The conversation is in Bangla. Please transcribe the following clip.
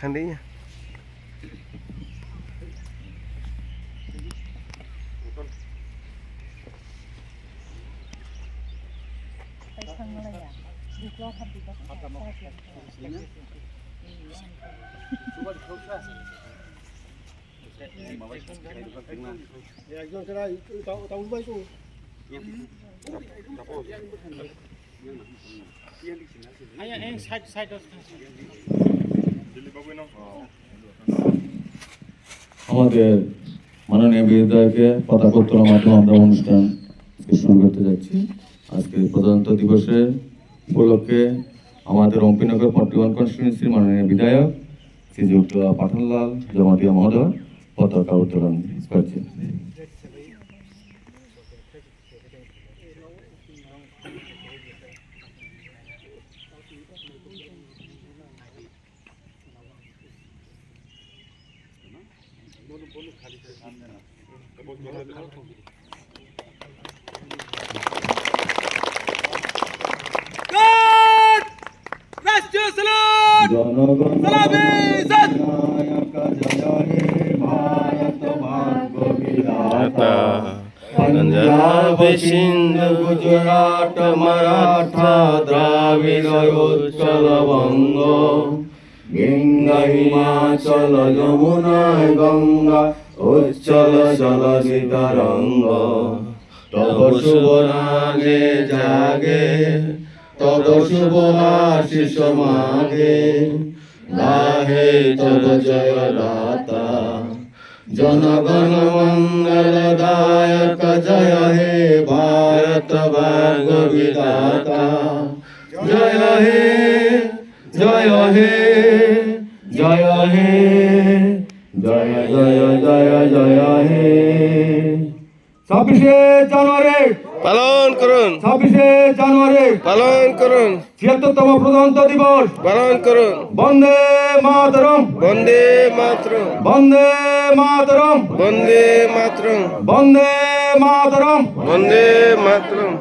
seandainya. আমাদের মাননীয় বিধায়ককে পতাকা উত্তোলনের মাধ্যমে আমরা অনুষ্ঠান শুরু করতে যাচ্ছি। আজকে প্রজাতন্ত্র দিবসের উপলক্ষে আমাদের অম্পিনগর 41 কনস্টিটিউয়েন্সির মাননীয় বিধায়ক শ্রীযুক্ত পাঠানলাল জমাতিয়া মহোদয় পতাকা উত্তোলন করছেন। पंजाब सिंध गुजरात मराठा द्राविड़ उत्कल बंग गंगा हिमाचल यमुना गंगा उच्चल चल तरंग तब शुभ नागे जागे तब शुभ आशीष मागे गाहे तब जय दाता जनगण मंगलदायक जय हे भारत भाग्य विधाता जय हे जय हे जय हे जय जय जय जय हे 26শে জানুয়ারি পালন করুন 26শে জানুয়ারি পালন করুন ৭৬তম প্রজাতন্ত্র দিবস পালন করুন বন্দে মাতরম বন্দে মাতরম বন্দে মাতরম বন্দে মাতরম বন্দে মাতরম বন্দে মাতরম